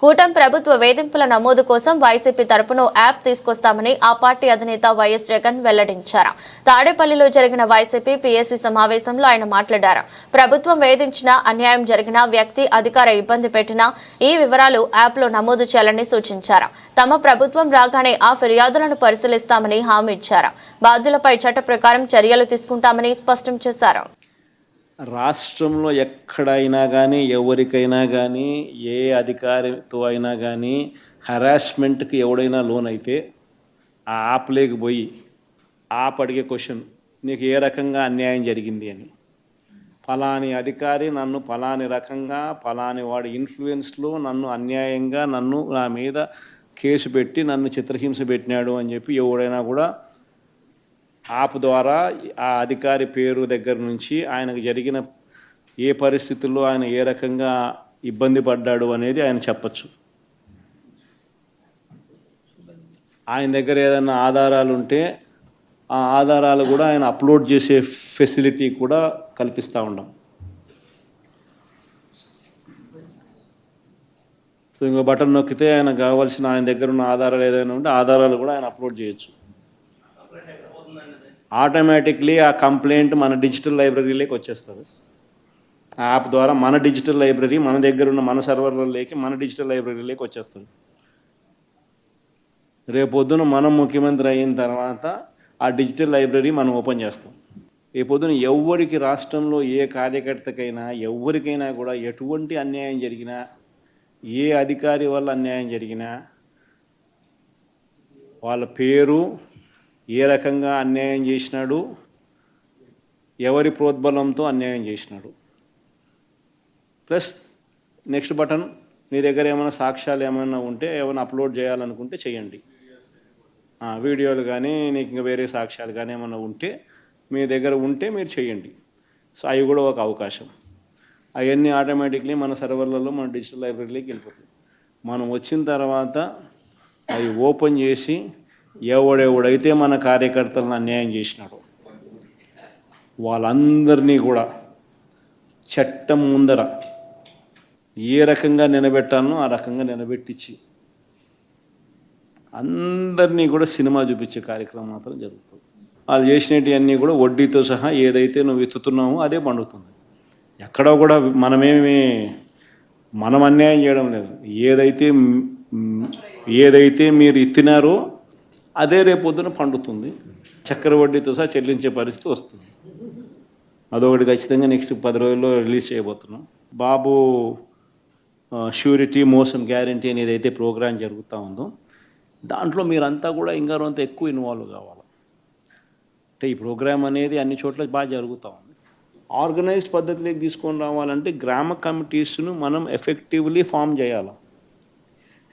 కూటమి ప్రభుత్వ వేధింపుల నమోదు కోసం వైసీపీ తరపున యాప్ తీసుకొస్తామని ఆ పార్టీ అధినేత వైఎస్ జగన్ వెల్లడించారు. తాడేపల్లిలో జరిగిన వైసీపీ పీఎస్సీ సమావేశంలో ఆయన మాట్లాడారు. ప్రభుత్వం వేధించినా, అన్యాయం జరిగినా, వ్యక్తి అధికార ఇబ్బంది పెట్టినా ఈ వివరాలు యాప్లో నమోదు చేయాలని సూచించారు. తమ ప్రభుత్వం రాగానే ఆ ఫిర్యాదులను పరిశీలిస్తామని హామీ ఇచ్చారు. బాధ్యులపై చట్ట ప్రకారం చర్యలు తీసుకుంటామని స్పష్టం చేశారు. రాష్ట్రంలో ఎక్కడైనా కానీ, ఎవరికైనా కానీ, ఏ అధికారితో అయినా కానీ హరాస్మెంట్కి ఎవడైనా లోన్ అయితే ఆ యాప్లోకి పోయి యాప్ అడిగే క్వశ్చన్, నీకు ఏ రకంగా అన్యాయం జరిగింది అని. ఫలాని అధికారి నన్ను ఫలాని రకంగా, ఫలాని వాడి ఇన్ఫ్లుయెన్స్లో నన్ను అన్యాయంగా, నా మీద కేసు పెట్టి నన్ను చిత్రహింస పెట్టినాడు అని చెప్పి ఎవడైనా కూడా యాప్ ద్వారా ఆ అధికారి పేరు దగ్గర నుంచి ఆయనకు జరిగిన ఏ పరిస్థితుల్లో ఆయన ఏ రకంగా ఇబ్బంది పడ్డాడు అనేది ఆయన చెప్పచ్చు. ఆయన దగ్గర ఏదైనా ఆధారాలు ఉంటే ఆ ఆధారాలు కూడా ఆయన అప్లోడ్ చేసే ఫెసిలిటీ కూడా కల్పిస్తూ ఉన్నాం. సో ఇంకో బటన్ నొక్కితే ఆయన కావాల్సిన ఆయన దగ్గర ఉన్న ఆధారాలు ఏదైనా ఉంటే ఆధారాలు కూడా ఆయన అప్లోడ్ చేయొచ్చు. ఆటోమేటిక్లీ ఆ కంప్లైంట్ మన డిజిటల్ లైబ్రరీలోకి వచ్చేస్తుంది. ఆ యాప్ ద్వారా మన డిజిటల్ లైబ్రరీ, మన దగ్గర ఉన్న మన సర్వర్లలోకి, మన డిజిటల్ లైబ్రరీలోకి వచ్చేస్తుంది. రేపొద్దున మనం ముఖ్యమంత్రి అయిన తర్వాత ఆ డిజిటల్ లైబ్రరీ మనం ఓపెన్ చేస్తాం. రేపొద్దున ఎవరికి రాష్ట్రంలో ఏ కార్యకర్తకైనా, ఎవరికైనా కూడా ఎటువంటి అన్యాయం జరిగినా, ఏ అధికారి వల్ల అన్యాయం జరిగినా వాళ్ళ పేరు, ఏ రకంగా అన్యాయం చేసినాడు, ఎవరి ప్రోద్బలంతో అన్యాయం చేసినాడు, ప్లస్ నెక్స్ట్ బటన్, మీ దగ్గర ఏమైనా సాక్ష్యాలు ఏమైనా ఉంటే, ఏమైనా అప్లోడ్ చేయాలనుకుంటే చేయండి. వీడియోలు కానీ, నీకు ఇంకా వేరే సాక్ష్యాలు కానీ ఏమైనా ఉంటే మీ దగ్గర ఉంటే మీరు చేయండి. సో అవి కూడా ఒక అవకాశం. అవన్నీ ఆటోమేటిక్లీ మన సర్వర్లలో, మన డిజిటల్ లైబ్రరీలోకి వెళ్ళిపోతుంది. మనం వచ్చిన తర్వాత అవి ఓపెన్ చేసి ఎవడెవడైతే మన కార్యకర్తలను అన్యాయం చేసినాడో వాళ్ళందరినీ కూడా చట్టం ముందర ఏ రకంగా నిలబెట్టాలనో ఆ రకంగా నిలబెట్టించి అందరినీ కూడా సినిమా చూపించే కార్యక్రమం మాత్రం జరుగుతుంది. వాళ్ళు చేసినవన్నీ కూడా వడ్డీతో సహా ఏదైతే నువ్వు ఎత్తుతున్నావో అదే పండుతుంది. ఎక్కడో కూడా మనం అన్యాయం చేయడం లేదు. ఏదైతే మీరు ఎత్తినారో అదే రేపొద్దున పండుతుంది. చక్కెర వడ్డీతో సహా చెల్లించే పరిస్థితి వస్తుంది. అదొకటి ఖచ్చితంగా నెక్స్ట్ 10 రోజుల్లో రిలీజ్ చేయబోతున్నాం. బాబు ష్యూరిటీ మోసం గ్యారంటీ అనేది అయితే ప్రోగ్రాం జరుగుతూ ఉందో దాంట్లో మీరంతా కూడా ఇంకా కొంత ఎక్కువ ఇన్వాల్వ్ కావాలి. అంటే ఈ ప్రోగ్రాం అనేది అన్ని చోట్ల బాగా జరుగుతూ ఉంది. ఆర్గనైజ్డ్ పద్ధతిలోకి తీసుకొని రావాలంటే గ్రామ కమిటీస్ను మనం ఎఫెక్టివ్లీ ఫామ్ చేయాలి.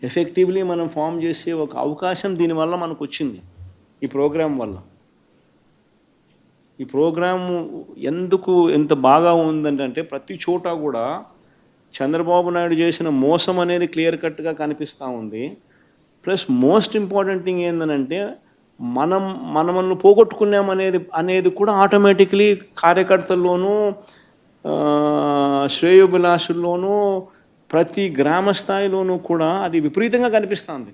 ఎఫెక్టివ్లీ మనం ఫామ్ చేసే ఒక అవకాశం దీనివల్ల మనకు వచ్చింది ఈ ప్రోగ్రాం వల్ల. ఈ ప్రోగ్రాము ఎందుకు ఎంత బాగా ఉందంటే ప్రతి చోట కూడా చంద్రబాబు నాయుడు చేసిన మోసం అనేది క్లియర్ కట్గా కనిపిస్తూ ఉంది. ప్లస్ మోస్ట్ ఇంపార్టెంట్ థింగ్ ఏంటంటే మనల్ని పోగొట్టుకున్నామనేది కూడా ఆటోమేటిక్లీ కార్యకర్తల్లోనూ, శ్రేయోభిలాషుల్లోనూ, ప్రతి గ్రామ స్థాయిలోనూ కూడా అది విపరీతంగా కనిపిస్తుంది.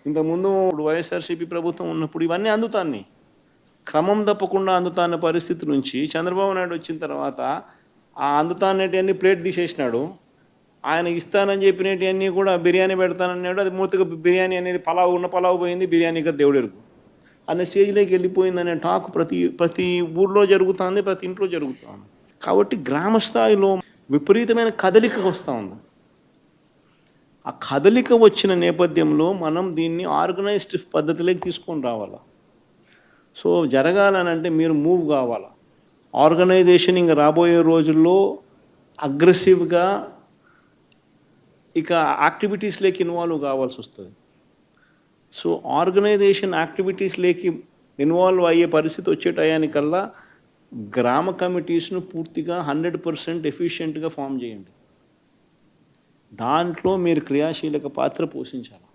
ఇంతకుముందు వైఎస్ఆర్సీపీ ప్రభుత్వం ఉన్నప్పుడు ఇవన్నీ అందుతాన్ని క్రమం తప్పకుండా అందుతాన్న పరిస్థితి నుంచి చంద్రబాబు నాయుడు వచ్చిన తర్వాత ఆ అందుతానేటివన్నీ ప్లేట్ తీసేసినాడు. ఆయన ఇస్తానని చెప్పినవన్నీ కూడా బిర్యానీ పెడతానన్నాడు. అది మూతగా బిర్యానీ అనేది పలావు పోయింది, బిర్యానీగా దేవుడెరుగు అనే స్టేజ్లోకి వెళ్ళిపోయిందనే టాక్ ప్రతి ఊర్లో జరుగుతుంది, ప్రతి ఇంట్లో జరుగుతుంది. కాబట్టి గ్రామ స్థాయిలో విపరీతమైన కదలిక వస్తూ ఉంది. ఆ కదలిక వచ్చిన నేపథ్యంలో మనం దీన్ని ఆర్గనైజ్డ్ పద్ధతిలోకి తీసుకొని రావాలి. సో జరగాలనంటే మీరు మూవ్ కావాలి. ఆర్గనైజేషన్ ఇంకా రాబోయే రోజుల్లో అగ్రెసివ్గా ఇక యాక్టివిటీస్లోకి ఇన్వాల్వ్ కావాల్సి వస్తుంది. సో ఆర్గనైజేషన్ యాక్టివిటీస్లోకి ఇన్వాల్వ్ అయ్యే పరిస్థితి వచ్చే టయానికల్లా గ్రామ కమిటీస్ను పూర్తిగా 100% ఎఫిషియెంట్గా ఫామ్ చేయండి. దాంట్లో మీరు క్రియాశీలక పాత్ర పోషించాలి.